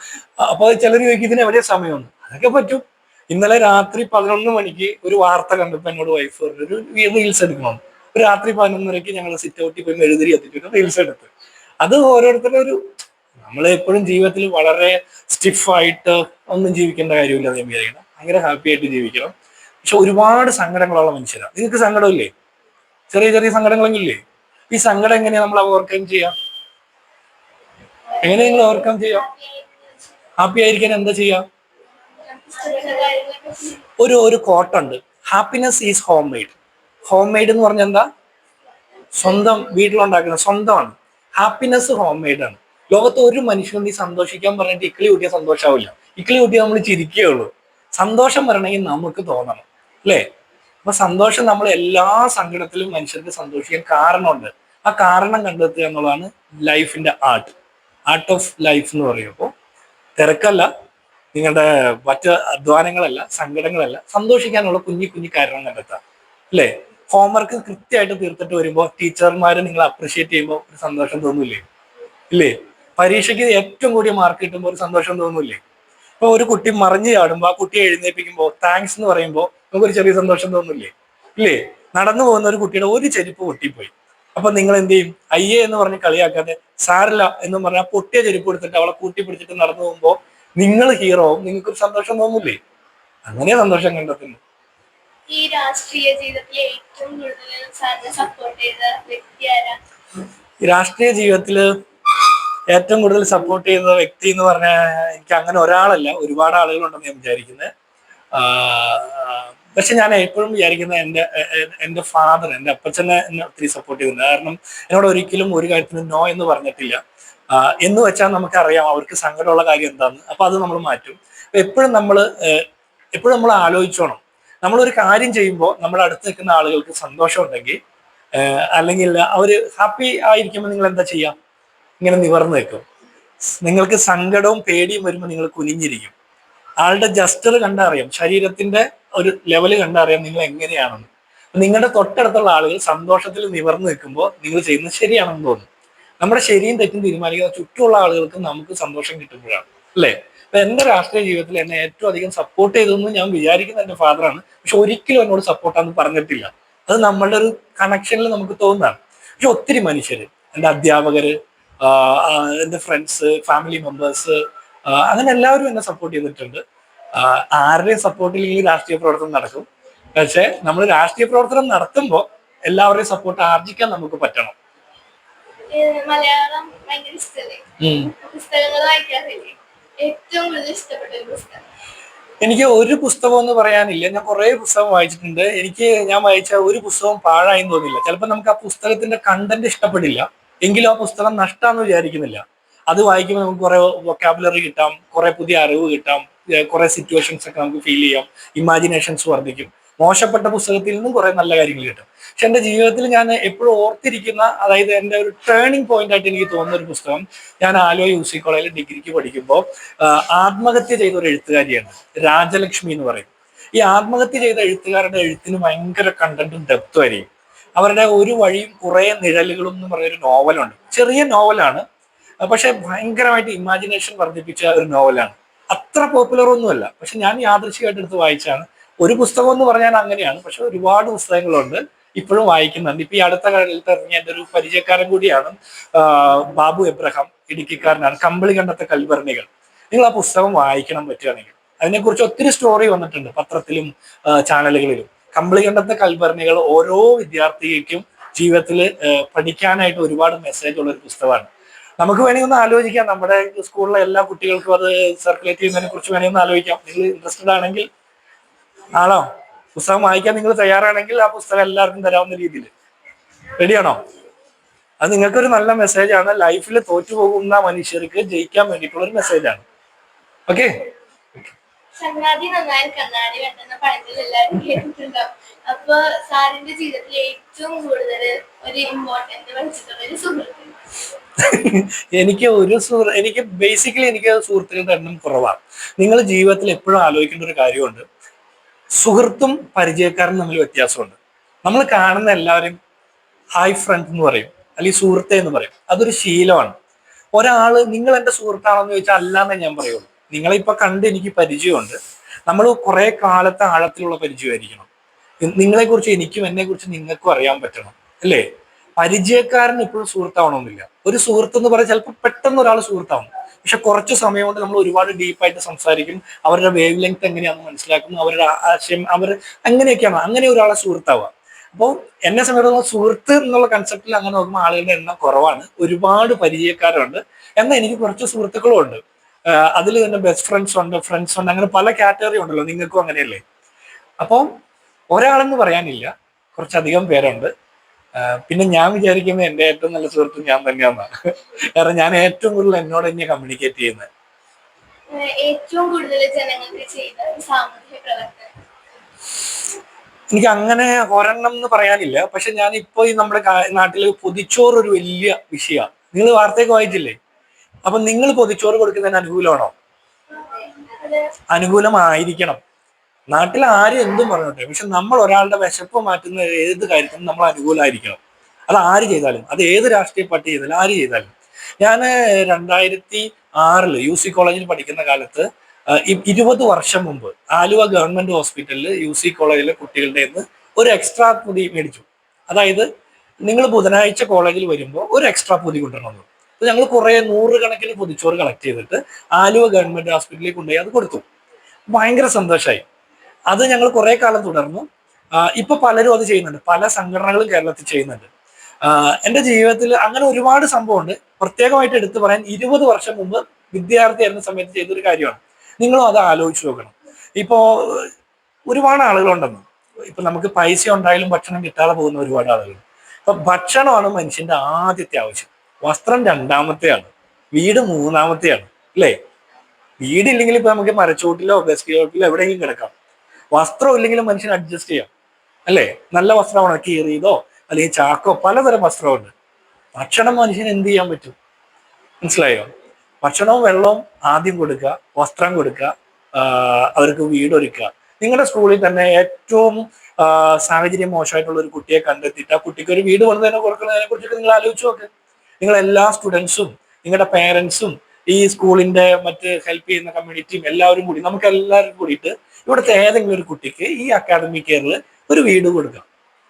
അപ്പൊ ചിലർ ചോദിക്കും ഇതിന് എവിടെ സമയമെന്ന്. അതൊക്കെ പറ്റും. ഇന്നലെ രാത്രി 11 മണിക്ക് ഒരു വാർത്ത കണ്ടപ്പോൾ എന്നോട് വൈഫ് പറഞ്ഞു ഒരു റീൽസ് എടുക്കണം. ഒരു രാത്രി 11:30 ഞങ്ങൾ സിറ്റ് ഔട്ടിൽ പോയി മെഴുതിരി എത്തിയിട്ട് റീൽസ് എടുത്ത്. അത് ഓരോരുത്തരുടെ നമ്മൾ എപ്പോഴും ജീവിതത്തിൽ വളരെ സ്റ്റിഫായിട്ട് ഒന്നും ജീവിക്കേണ്ട കാര്യമില്ല എന്ന് വിചാരിക്കണം. ഭയങ്കര ഹാപ്പി ആയിട്ട് ജീവിക്കണം. പക്ഷെ ഒരുപാട് സങ്കടങ്ങളുള്ള മനുഷ്യരാണ്. നിങ്ങൾക്ക് സങ്കടമില്ലേ? ചെറിയ ചെറിയ സങ്കടങ്ങളെങ്കിലും ഇല്ലേ? ഈ സങ്കടം എങ്ങനെയാ നമ്മൾ ഓവർകം ചെയ്യാം? എങ്ങനെ നിങ്ങൾ ഓവർകം ചെയ്യാം? ഹാപ്പി ആയിരിക്കാൻ എന്താ ചെയ്യാം? ഒരു കോട്ടുണ്ട്, happiness is home made. Home made എന്ന് പറഞ്ഞാൽ എന്താ? സ്വന്തം വീട്ടിലുണ്ടാക്കുന്ന സ്വന്തമാണ്. ഹാപ്പിനെസ് ഹോം മെയ്ഡ് ആണ്. ലോകത്ത് ഒരു മനുഷ്യനും നീ സന്തോഷിക്കാൻ പറഞ്ഞിട്ട് ഇക്കിളി കൂട്ടിയാൽ സന്തോഷാവില്ല. ഇക്കിളി കൂട്ടിയാൽ നമ്മൾ ചിരിക്കുകയുള്ളൂ. സന്തോഷം വരണമെങ്കിൽ നമുക്ക് തോന്നണം, അല്ലേ? അപ്പൊ സന്തോഷം, നമ്മൾ എല്ലാ സങ്കടത്തിലും മനുഷ്യർക്ക് സന്തോഷിക്കാൻ കാരണമുണ്ട്. ആ കാരണം കണ്ടെത്തുക എന്നുള്ളതാണ് ലൈഫിന്റെ ആർട്ട് ഓഫ് ലൈഫ് എന്ന് പറയുമ്പോൾ. തിരക്കല്ല, നിങ്ങളുടെ മറ്റ് അധ്വാനങ്ങളല്ല, സങ്കടങ്ങളല്ല, സന്തോഷിക്കാനുള്ള കുഞ്ഞു കുഞ്ഞു കാരണം കണ്ടെത്താം, അല്ലേ? ഹോംവർക്ക് കൃത്യമായിട്ട് തീർത്തിട്ട് വരുമ്പോൾ ടീച്ചർമാര് നിങ്ങളെ അപ്രിഷിയേറ്റ് ചെയ്യുമ്പോൾ ഒരു സന്തോഷം തോന്നൂലേ? ഇല്ലേ? പരീക്ഷയ്ക്ക് ഏറ്റവും കൂടിയ മാർക്ക് കിട്ടുമ്പോൾ ഒരു സന്തോഷം തോന്നൂലേ? ഇപ്പൊ ഒരു കുട്ടി മറിഞ്ഞു ചാടുമ്പോൾ ആ കുട്ടിയെ എഴുന്നേൽപ്പിക്കുമ്പോൾ താങ്ക്സ് എന്ന് പറയുമ്പോൾ നമുക്കൊരു ചെറിയ സന്തോഷം തോന്നില്ലേ? ഇല്ലേ? നടന്നു പോകുന്ന ഒരു കുട്ടിയുടെ ഒരു ചെരുപ്പ് പൊട്ടിപ്പോയി. അപ്പൊ നിങ്ങൾ എന്ത് ചെയ്യും? അയ്യേ എന്ന് പറഞ്ഞ് കളിയാക്കാതെ സാരില്ല എന്ന് പറഞ്ഞാൽ പൊട്ടിയ ചെരുപ്പ് എടുത്തിട്ട് അവളെ കൂട്ടി പിടിച്ചിട്ട് നടന്നു പോകുമ്പോൾ നിങ്ങൾ ഹീറോവും, നിങ്ങൾക്കൊരു സന്തോഷം തോന്നില്ലേ? അങ്ങനെ സന്തോഷം കണ്ടെത്തുന്നു. ഈ രാഷ്ട്രീയ ജീവിതത്തിൽ ഏറ്റവും കൂടുതൽ സാറിനെ സപ്പോർട്ട് ചെയ്ത വ്യക്തി ആരാ? രാഷ്ട്രീയ ജീവിതത്തില് ഏറ്റവും കൂടുതൽ സപ്പോർട്ട് ചെയ്ത വ്യക്തി എന്ന് പറഞ്ഞാൽ എനിക്ക് അങ്ങനെ ഒരാളല്ല, ഒരുപാട് ആളുകളുണ്ടെന്ന് ഞാൻ വിചാരിക്കുന്നത്. പക്ഷെ ഞാൻ എപ്പോഴും വിചാരിക്കുന്നത് എൻ്റെ ഫാദർ, എൻ്റെ അപ്പച്ചനെ എന്നെ ഒത്തിരി സപ്പോർട്ട് ചെയ്തിട്ടുണ്ട്. കാരണം എന്നോട് ഒരിക്കലും ഒരു കാര്യത്തിനും നോ എന്ന് പറഞ്ഞിട്ടില്ല. എന്ന് വെച്ചാൽ നമുക്കറിയാം അവർക്ക് സങ്കടമുള്ള കാര്യം എന്താന്ന്. അപ്പൊ അത് നമ്മൾ മാറ്റും. എപ്പോഴും നമ്മൾ ആലോചിച്ചോണം, നമ്മളൊരു കാര്യം ചെയ്യുമ്പോൾ നമ്മുടെ അടുത്ത് നിൽക്കുന്ന ആളുകൾക്ക് സന്തോഷം ഉണ്ടെങ്കിൽ, അല്ലെങ്കിൽ അവര് ഹാപ്പി ആയിരിക്കുമ്പോൾ നിങ്ങൾ എന്താ ചെയ്യാം? ഇങ്ങനെ നിവർന്നു നിൽക്കും. നിങ്ങൾക്ക് സങ്കടവും പേടിയും വരുമ്പോൾ നിങ്ങൾ കുനിഞ്ഞിരിക്കും. ആളുടെ ജസ്റ്റർ കണ്ടറിയാം, ശരീരത്തിന്റെ ഒരു ലെവല് കണ്ടറിയാം നിങ്ങൾ എങ്ങനെയാണെന്ന്. നിങ്ങളുടെ തൊട്ടടുത്തുള്ള ആളുകൾ സന്തോഷത്തിൽ നിവർന്നു നിൽക്കുമ്പോൾ നിങ്ങൾ ചെയ്യുന്നത് ശരിയാണെന്ന് തോന്നും. നമ്മുടെ ശരിയും തെറ്റും തീരുമാനിക്കുന്ന ചുറ്റുമുള്ള ആളുകൾക്ക് നമുക്ക് സന്തോഷം കിട്ടുമ്പോഴാണ്, അല്ലേ? അപ്പൊ എന്റെ രാഷ്ട്രീയ ജീവിതത്തിൽ എന്നെ ഏറ്റവും അധികം സപ്പോർട്ട് ചെയ്തതെന്ന് ഞാൻ വിചാരിക്കുന്നത് എന്റെ ഫാദറാണ്. പക്ഷെ ഒരിക്കലും എന്നോട് സപ്പോർട്ടാന്ന് പറഞ്ഞിട്ടില്ല. അത് നമ്മളുടെ ഒരു കണക്ഷനിൽ നമുക്ക് തോന്നുന്നതാണ്. പക്ഷെ ഒത്തിരി മനുഷ്യര്, എൻ്റെ അധ്യാപകര്, എൻ്റെ ഫ്രണ്ട്സ്, ഫാമിലി മെമ്പേഴ്സ്, അങ്ങനെ എല്ലാവരും എന്നെ സപ്പോർട്ട് ചെയ്തിട്ടുണ്ട്. ആരുടെയും സപ്പോർട്ടില്ലെങ്കിൽ രാഷ്ട്രീയ പ്രവർത്തനം നടക്കും. പക്ഷെ നമ്മൾ രാഷ്ട്രീയ പ്രവർത്തനം നടത്തുമ്പോൾ എല്ലാവരുടെയും സപ്പോർട്ട് ആർജിക്കാൻ നമുക്ക് പറ്റണം. മലയാളം ഭയങ്കര ഇഷ്ടല്ലേ? പുസ്തകങ്ങൾ വായിക്കാറില്ലേ? ഏറ്റവും കൂടുതൽ ഇഷ്ടപ്പെട്ട ഒരു പുസ്തകം? എനിക്ക് ഒരു പുസ്തകം എന്ന് പറയാനില്ല. ഞാൻ കുറെ പുസ്തകം വായിച്ചിട്ടുണ്ട്. ഞാൻ വായിച്ച ഒരു പുസ്തകം പാഴായെന്ന് തോന്നില്ല. ചിലപ്പോൾ നമുക്ക് ആ പുസ്തകത്തിന്റെ കണ്ടന്റ് ഇഷ്ടപ്പെടില്ല, എങ്കിലും ആ പുസ്തകം നഷ്ടാന്ന് വിചാരിക്കുന്നില്ല. അത് വായിക്കുമ്പോൾ നമുക്ക് കുറെ വൊക്കാബുലറി കിട്ടാം, കുറെ പുതിയ അറിവ് കിട്ടാം, കുറെ സിറ്റുവേഷൻസ് ഒക്കെ നമുക്ക് ഫീൽ ചെയ്യാം, ഇമാജിനേഷൻസ് വർദ്ധിക്കും. മോശപ്പെട്ട പുസ്തകത്തിൽ നിന്നും കുറെ നല്ല കാര്യങ്ങൾ കിട്ടും. പക്ഷെ എന്റെ ജീവിതത്തിൽ ഞാൻ എപ്പോഴും ഓർത്തിരിക്കുന്ന, അതായത് എന്റെ ഒരു ടേണിംഗ് പോയിന്റ് ആയിട്ട് എനിക്ക് തോന്നുന്ന ഒരു പുസ്തകം, ഞാൻ ആലുവ UC കോളേജിൽ ഡിഗ്രിക്ക് പഠിക്കുമ്പോൾ ആത്മഹത്യ ചെയ്ത ഒരു എഴുത്തുകാരിയാണ്, രാജലക്ഷ്മി എന്ന് പറയും. ഈ ആത്മഹത്യ ചെയ്ത എഴുത്തുകാരുടെ എഴുത്തിന് ഭയങ്കര കണ്ടന്റും ഡെപ്തും ആയിരിക്കും. അവരുടെ ഒരു വഴിയും കുറെ നിഴലുകളും എന്ന് പറയുന്ന ഒരു നോവലുണ്ട്. ചെറിയ നോവലാണ്, പക്ഷെ ഭയങ്കരമായിട്ട് ഇമാജിനേഷൻ വർദ്ധിപ്പിച്ച ഒരു നോവലാണ്. അത്ര പോപ്പുലർ ഒന്നുമല്ല, പക്ഷെ ഞാൻ യാദൃശ്ചികമായിട്ട് എടുത്ത് വായിച്ചാണ്. ഒരു പുസ്തകം എന്ന് പറഞ്ഞാൽ അങ്ങനെയാണ്, പക്ഷെ ഒരുപാട് പുസ്തകങ്ങളുണ്ട്, ഇപ്പോഴും വായിക്കുന്നുണ്ട്. ഇപ്പൊ ഈ അടുത്ത കാലത്ത് ഇറങ്ങിയ എൻ്റെ ഒരു പരിചയക്കാരൻ കൂടിയാണ് ബാബു എബ്രഹാം, ഇടുക്കിക്കാരനാണ്, കമ്പിളി കണ്ടത്തെ കൽഭരണികൾ. നിങ്ങൾ ആ പുസ്തകം വായിക്കണം പറ്റുകയാണെങ്കിൽ. അതിനെക്കുറിച്ച് ഒത്തിരി സ്റ്റോറി വന്നിട്ടുണ്ട് പത്രത്തിലും ചാനലുകളിലും. കമ്പിളി കണ്ടത്തെ കൽഭരണികൾ ഓരോ വിദ്യാർത്ഥിക്കും ജീവിതത്തിൽ പഠിക്കാനായിട്ട് ഒരുപാട് മെസ്സേജ് ഉള്ള ഒരു പുസ്തകമാണ്. നമുക്ക് വേണമെങ്കിൽ ഒന്ന് ആലോചിക്കാം, നമ്മുടെ സ്കൂളിലെ എല്ലാ കുട്ടികൾക്കും അത് സർക്കുലേറ്റ് ചെയ്യുന്നതിനെ കുറിച്ച് വേണമെങ്കിൽ ഒന്ന് ആലോചിക്കാം. നിങ്ങൾ ഇൻട്രസ്റ്റഡ് ആണെങ്കിൽ, ആണോ, പുസ്തകം വായിക്കാൻ നിങ്ങൾ തയ്യാറാണെങ്കിൽ ആ പുസ്തകം എല്ലാവർക്കും തരാവുന്ന രീതിയിൽ റെഡിയാണോ? അത് നിങ്ങൾക്കൊരു നല്ല മെസ്സേജാണ്. ലൈഫിൽ തോറ്റുപോകുന്ന മനുഷ്യർക്ക് ജയിക്കാൻ വേണ്ടിയിട്ടുള്ള ഒരു മെസ്സേജാണ്. ഓക്കെ. ചങ്ങാതി നന്നായി കണ്ണാടി വേണ്ടെന്ന പഴഞ്ചൊല്ല് എല്ലാവരും കേട്ടിട്ടുണ്ടാവും. അപ്പൊ സാറിന്റെ ജീവിതത്തിൽ ഏറ്റവും കൂടുതൽ ഒരു ഇമ്പോർട്ടന്റ് പഠിച്ചിട്ടുള്ള ഒരു സുഹൃത്ത്? എനിക്ക് ബേസിക്കലി സുഹൃത്തുക്കളുടെ എണ്ണം കുറവാണ്. നിങ്ങൾ ജീവിതത്തിൽ എപ്പോഴും ആലോചിക്കേണ്ട ഒരു കാര്യമുണ്ട്, സുഹൃത്തും പരിചയക്കാരും തമ്മിൽ വ്യത്യാസമുണ്ട്. നമ്മൾ കാണുന്ന എല്ലാവരും ഹായ് ഫ്രണ്ട് എന്ന് പറയും, അല്ലെങ്കിൽ സുഹൃത്തെ എന്ന് പറയും. അതൊരു ശീലമാണ്. നിങ്ങൾ എൻ്റെ സുഹൃത്താണെന്ന് ചോദിച്ചാൽ അല്ലാന്നേ ഞാൻ പറയുള്ളൂ. നിങ്ങളെ ഇപ്പൊ കണ്ട് എനിക്ക് പരിചയമുണ്ട്, നമ്മൾ കുറെ കാലത്തെ ആഴത്തിലുള്ള പരിചയമായിരിക്കണം. നിങ്ങളെ കുറിച്ച് എനിക്കും എന്നെ കുറിച്ച് നിങ്ങൾക്കും അറിയാൻ പറ്റണം, അല്ലേ? പരിചയക്കാരൻ ഇപ്പോഴും സുഹൃത്താവണമെന്നില്ല. ഒരു സുഹൃത്ത് എന്ന് പറയാൻ ചിലപ്പോൾ പെട്ടെന്ന് ഒരാൾ സുഹൃത്താവും, പക്ഷെ കുറച്ച് സമയം കൊണ്ട് നമ്മൾ ഒരുപാട് ഡീപ്പായിട്ട് സംസാരിക്കും, അവരുടെ വേവ് ലെങ്ത് എങ്ങനെയാണെന്ന് മനസ്സിലാക്കും, അവരുടെ ആശയം അങ്ങനെയൊക്കെയാണ് അങ്ങനെ ഒരാളെ സുഹൃത്താവുക. അപ്പോൾ എന്നെ സംബന്ധിച്ചിടത്തോളം സുഹൃത്ത് എന്നുള്ള കൺസെപ്റ്റിൽ അങ്ങനെ നോക്കുമ്പോൾ ആളുകളുടെ എണ്ണം കുറവാണ്. ഒരുപാട് പരിചയക്കാരുണ്ട്, എന്നാൽ എനിക്ക് കുറച്ച് സുഹൃത്തുക്കളും ഉണ്ട്. അതിൽ തന്നെ ബെസ്റ്റ് ഫ്രണ്ട്സ് ഉണ്ട്, അങ്ങനെ പല കാറ്റഗറി ഉണ്ടല്ലോ, നിങ്ങൾക്കും അങ്ങനെയല്ലേ? അപ്പം ഒരാളെന്ന് പറയാനില്ല, കുറച്ചധികം പേരുണ്ട്. പിന്നെ ഞാൻ വിചാരിക്കുന്നത് എൻ്റെ ഏറ്റവും നല്ല സുഹൃത്ത് ഞാൻ തന്നെയാണെന്നാണ്. കാരണം ഞാൻ ഏറ്റവും കൂടുതൽ എന്നോട് തന്നെ കമ്മ്യൂണിക്കേറ്റ് ചെയ്യുന്നത്. ഏറ്റവും കൂടുതൽ ജനങ്ങൾക്ക് ചെയ്ത സാമൂഹ്യ പ്രവർത്തനം? എനിക്ക് അങ്ങനെ ഒരെണ്ണം എന്ന് പറയാനില്ല, പക്ഷെ ഞാൻ ഇപ്പൊ ഈ നമ്മുടെ നാട്ടിൽ പൊതിച്ചോറ് ഒരു വലിയ വിഷയമാണ്. നിങ്ങൾ വാർത്തയൊക്കെ വായിച്ചില്ലേ? അപ്പൊ നിങ്ങൾ പൊതിച്ചോറ് കൊടുക്കുന്നതിന് അനുകൂലമാണോ? അനുകൂലമായിരിക്കണം. നാട്ടിൽ ആരും എന്തും പറഞ്ഞോട്ടെ, പക്ഷെ നമ്മൾ ഒരാളുടെ വിശപ്പ് മാറ്റുന്ന ഏത് കാര്യത്തിനും നമ്മൾ അനുകൂലമായിരിക്കണം. അത് ആര് ചെയ്താലും, അത് ഏത് രാഷ്ട്രീയ പാർട്ടി ചെയ്താലും, ആര് ചെയ്താലും. ഞാൻ 2006 UC കോളേജിൽ പഠിക്കുന്ന കാലത്ത് 20 വർഷം മുമ്പ് ആലുവ ഗവൺമെന്റ് ഹോസ്പിറ്റലിൽ UC കോളേജിലെ കുട്ടികളുടെ നിന്ന് ഒരു എക്സ്ട്രാ പൊതി മേടിച്ചു. അതായത് നിങ്ങൾ ബുധനാഴ്ച കോളേജിൽ വരുമ്പോൾ ഒരു എക്സ്ട്രാ പൊതി കൊണ്ടുവരണം. അപ്പൊ ഞങ്ങൾ കുറെ 100 കണക്കിന് പൊതിച്ചോറ് കളക്ട് ചെയ്തിട്ട് ആലുവ ഗവൺമെന്റ് ഹോസ്പിറ്റലിൽ കൊണ്ടുപോയി അത് കൊടുത്തു. ഭയങ്കര സന്തോഷമായി. അത് ഞങ്ങൾ കുറെ കാലം തുടർന്നു. ഇപ്പൊ പലരും അത് ചെയ്യുന്നുണ്ട്, പല സംഘടനകളും കേരളത്തിൽ ചെയ്യുന്നുണ്ട്. എൻ്റെ ജീവിതത്തിൽ അങ്ങനെ ഒരുപാട് സംഭവമുണ്ട്. പ്രത്യേകമായിട്ട് എടുത്തു പറയാൻ 20 വർഷം മുമ്പ് വിദ്യാർത്ഥി ആയിരുന്ന സമയത്ത് ചെയ്തൊരു കാര്യമാണ്. നിങ്ങളും അത് ആലോചിച്ച് നോക്കണം. ഇപ്പോ ഒരുപാട് ആളുകളുണ്ടെന്ന്, ഇപ്പൊ നമുക്ക് പൈസ ഉണ്ടായാലും ഭക്ഷണം കിട്ടാതെ പോകുന്ന ഒരുപാട് ആളുകൾ. അപ്പൊ ഭക്ഷണമാണ് മനുഷ്യന്റെ ആദ്യത്തെ ആവശ്യം, വസ്ത്രം രണ്ടാമത്തെയാണ്, വീട് മൂന്നാമത്തെയാണ്, അല്ലേ? വീടില്ലെങ്കിൽ ഇപ്പൊ നമുക്ക് മരച്ചോട്ടിലോ ബസ്കോട്ടിലോ എവിടെയെങ്കിലും കിടക്കാം. വസ്ത്രം ഇല്ലെങ്കിലും മനുഷ്യൻ അഡ്ജസ്റ്റ് ചെയ്യാം, അല്ലേ? നല്ല വസ്ത്രമാണ്, കീറിയതോ അല്ലെങ്കിൽ ചാക്കോ, പലതരം വസ്ത്രമുണ്ട്. ഭക്ഷണം മനുഷ്യന് എന്ത് ചെയ്യാൻ പറ്റും? മനസ്സിലായോ? ഭക്ഷണവും വെള്ളവും ആദ്യം കൊടുക്കുക, വസ്ത്രം കൊടുക്കുക, അവർക്ക് വീടൊരുക്കുക. നിങ്ങളുടെ സ്കൂളിൽ തന്നെ ഏറ്റവും സാഹചര്യം മോശമായിട്ടുള്ള ഒരു കുട്ടിയെ കണ്ടെത്തിയിട്ട് ആ കുട്ടിക്ക് ഒരു വീട് കൊണ്ട് തന്നെ കൊടുക്കുന്നതിനെ കുറിച്ചൊക്കെ നിങ്ങൾ ആലോചിച്ച് നോക്ക്. നിങ്ങൾ എല്ലാ സ്റ്റുഡൻസും, നിങ്ങളുടെ പേരൻസും, ഈ സ്കൂളിന്റെ മറ്റ് ഹെൽപ്പ് ചെയ്യുന്ന കമ്മ്യൂണിറ്റിയും എല്ലാവരും കൂടി, നമുക്ക് എല്ലാവരും കൂടിയിട്ട് ഇവിടുത്തെ ഏതെങ്കിലും ഒരു കുട്ടിക്ക് ഈ അക്കാഡമിക് ഇയറിൽ ഒരു വീട് കൊടുക്കാം.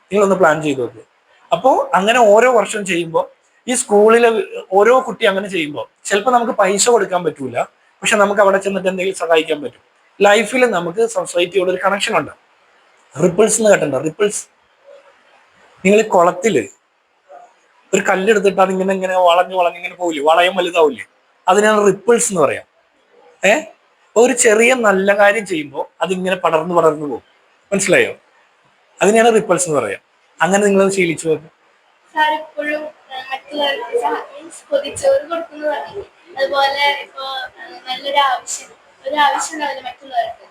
നിങ്ങളൊന്ന് പ്ലാൻ ചെയ്ത് നോക്കുക. അപ്പോൾ അങ്ങനെ ഓരോ വർഷം ചെയ്യുമ്പോൾ, ഈ സ്കൂളിലെ ഓരോ കുട്ടി അങ്ങനെ ചെയ്യുമ്പോൾ ചിലപ്പോൾ നമുക്ക് പൈസ കൊടുക്കാൻ പറ്റൂല, പക്ഷെ നമുക്ക് അവിടെ ചെന്നിട്ട് എന്തെങ്കിലും സഹായിക്കാൻ പറ്റും. ലൈഫിൽ നമുക്ക് സൊസൈറ്റിയോട് ഒരു കണക്ഷൻ ഉണ്ട്. റിപ്പിൾസ് എന്ന് കേട്ടിട്ടുണ്ടോ? റിപ്പിൾസ്. നിങ്ങൾ ഈ കുളത്തില് ഒരു കല്ലെടുത്തിട്ട് അതിങ്ങനെ ഇങ്ങനെ വളഞ്ഞ് വളഞ്ഞിങ്ങനെ പോവില്ലേ, വളയം വലുതാവില്ലേ? അതിനാണ് റിപ്പിൾസ് എന്ന് പറയാം. ഒരു ചെറിയ നല്ല കാര്യം ചെയ്യുമ്പോൾ അതിങ്ങനെ പടർന്നു പടർന്നു പോകും. മനസ്സിലായോ? അതിനെയാണ് റിപ്പിൾസ് എന്ന് പറയാം. അങ്ങനെ നിങ്ങൾ ശീലിച്ചു നോക്കും. സാർ ഇപ്പോഴും മറ്റുള്ളവർക്ക് പൊതിച്ചോറ് കൊടുക്കുന്നു പറഞ്ഞു. അതുപോലെ ഇപ്പൊ നല്ലൊരു ആവശ്യം ഉണ്ടാവില്ല മറ്റുള്ളവർക്ക്,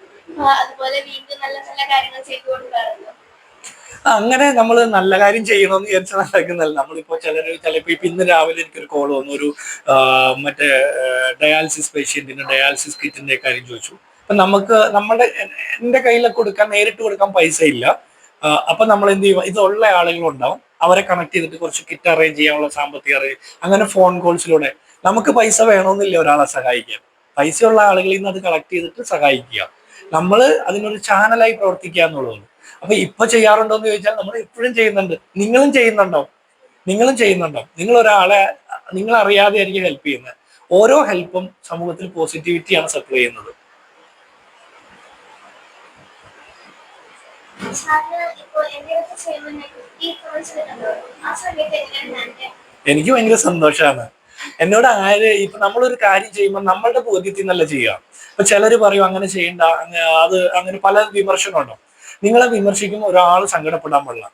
അതുപോലെ വീണ്ടും നല്ല നല്ല കാര്യങ്ങൾ ചെയ്തു കൊടുക്കാറുണ്ട്. അങ്ങനെ നമ്മൾ നല്ല കാര്യം ചെയ്യണമെന്ന് വിചാരിച്ചാൽ നടക്കുന്നല്ല. നമ്മളിപ്പോ ചിലപ്പോ ഇപ്പൊ ഇന്ന് രാവിലെ എനിക്കൊരു കോൾ വന്നു. ഒരു മറ്റേ ഡയാലിസിസ് പേഷ്യന്റിന് ഡയാലിസിസ് കിറ്റിന്റെ കാര്യം ചോദിച്ചു. അപ്പൊ എന്റെ കയ്യിലൊക്കെ നേരിട്ട് കൊടുക്കാൻ പൈസ ഇല്ല. അപ്പൊ നമ്മൾ എന്ത് ചെയ്യും, ഇതുള്ള ആളുകളുണ്ടാവും, അവരെ കണക്ട് ചെയ്തിട്ട് കുറച്ച് കിറ്റ് അറേഞ്ച് ചെയ്യാനുള്ള സാമ്പത്തിക അങ്ങനെ ഫോൺ കോൾസിലൂടെ. നമുക്ക് പൈസ വേണമെന്നില്ല ഒരാളെ സഹായിക്കാൻ. പൈസയുള്ള ആളുകളിൽ നിന്ന് അത് കളക്ട് ചെയ്തിട്ട് സഹായിക്കുക. നമ്മൾ അതിനൊരു ചാനലായി പ്രവർത്തിക്കുക എന്നുള്ളതാണ്. അപ്പൊ ഇപ്പൊ ചെയ്യാറുണ്ടോ എന്ന് ചോദിച്ചാൽ നമ്മൾ എപ്പോഴും ചെയ്യുന്നുണ്ട്. നിങ്ങളും ചെയ്യുന്നുണ്ടോ? നിങ്ങൾ ഒരാളെ നിങ്ങൾ അറിയാതെ ആയിരിക്കും ഹെൽപ്പ് ചെയ്യുന്നത്. ഓരോ ഹെൽപ്പും സമൂഹത്തിൽ പോസിറ്റിവിറ്റിയാണ് സപ്ലൈ ചെയ്യുന്നത്. എനിക്ക് ഭയങ്കര സന്തോഷമാണ്. എന്നോട് ഇപ്പൊ നമ്മളൊരു കാര്യം ചെയ്യുമ്പോൾ നമ്മളുടെ ബോധ്യത്തിൽ നിന്നല്ല ചെയ്യുക. ഇപ്പൊ ചിലര് പറയും അങ്ങനെ ചെയ്യണ്ട, അങ്ങനെ പല വിമർശനമുണ്ടോ. നിങ്ങളെ വിമർശിക്കുമ്പോൾ ഒരാൾ സങ്കടപ്പെടാൻ പാടില്ല.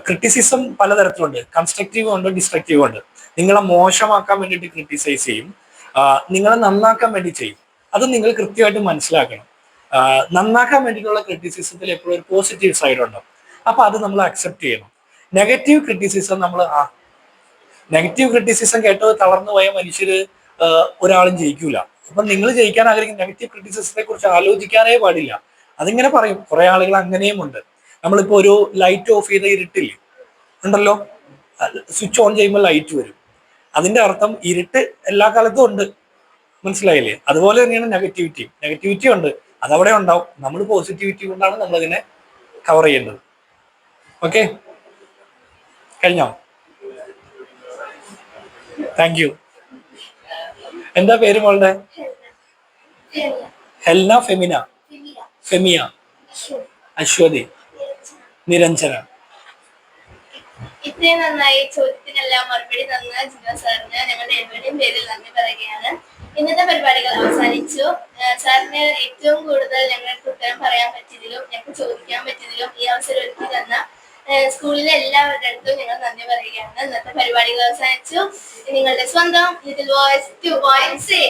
ക്രിറ്റിസിസം പലതരത്തിലുണ്ട്. കൺസ്ട്രക്റ്റീവ് ഉണ്ട്, ഡിസ്ട്രക്റ്റീവ് ഉണ്ട്. നിങ്ങളെ മോശമാക്കാൻ വേണ്ടിയിട്ട് ക്രിട്ടിസൈസ് ചെയ്യും, നിങ്ങളെ നന്നാക്കാൻ വേണ്ടി ചെയ്യും. അത് നിങ്ങൾ കൃത്യമായിട്ട് മനസ്സിലാക്കണം. നന്നാക്കാൻ വേണ്ടിയിട്ടുള്ള ക്രിറ്റിസിസത്തിൽ എപ്പോഴും ഒരു പോസിറ്റീവ് സൈഡ് ഉണ്ടാവും. അപ്പൊ അത് നമ്മൾ അക്സെപ്റ്റ് ചെയ്യണം. നെഗറ്റീവ് ക്രിറ്റിസിസം നെഗറ്റീവ് ക്രിറ്റിസിസം കേട്ടത് തളർന്നു പോയ മനുഷ്യര് ഒരാളും ജയിക്കൂല. അപ്പൊ നിങ്ങൾ ജയിക്കാൻ ആഗ്രഹിക്കുന്ന നെഗറ്റീവ് ക്രിറ്റിസിസത്തെ കുറിച്ച് ആലോചിക്കാനേ പാടില്ല. അതിങ്ങനെ പറയും. കുറെ ആളുകൾ അങ്ങനെയും ഉണ്ട്. നമ്മളിപ്പോ ഒരു ലൈറ്റ് ഓഫ് ചെയ്ത ഇരുട്ടില്ലേ ഉണ്ടല്ലോ, സ്വിച്ച് ഓൺ ചെയ്യുമ്പോൾ ലൈറ്റ് വരും. അതിന്റെ അർത്ഥം ഇരുട്ട് എല്ലാ കാലത്തും ഉണ്ട്. മനസ്സിലായില്ലേ? അതുപോലെ തന്നെയാണ് നെഗറ്റിവിറ്റി ഉണ്ട്, അതവിടെ ഉണ്ടാവും. നമ്മൾ പോസിറ്റിവിറ്റി കൊണ്ടാണ് നമ്മളതിനെ കവർ ചെയ്യേണ്ടത്. ഓക്കെ, കഴിഞ്ഞോ? Thank you. എന്താ പേര് മോളുടെ? ഹെൽന, ഫെമിയ, അശ്വതി, നിരഞ്ജന. ഇത്രയും നന്നായി ചോദ്യത്തിനെല്ലാം മറുപടി തന്ന ജിനോ സാറിന് ഞങ്ങളുടെ എല്ലാവരുടെയും പേരിൽ നന്ദി പറയുകയാണ്. ഇന്നത്തെ പരിപാടികൾ അവസാനിച്ചു. സാറിന് ഏറ്റവും കൂടുതൽ ഞങ്ങൾക്ക് ഉത്തരം പറയാൻ പറ്റിയതിലും ഞങ്ങൾക്ക് ചോദിക്കാൻ പറ്റിയതിലും ഈ അവസരം ഒരുക്കി തന്ന സ്കൂളിലെ എല്ലാവരുടെ അടുത്തും ഞങ്ങൾ നന്ദി പറയുകയാണ്. ഇന്നത്തെ പരിപാടികൾ അവസാനിച്ചു. നിങ്ങളുടെ സ്വന്തം ലിറ്റിൽ വോയ്സ് 2.6.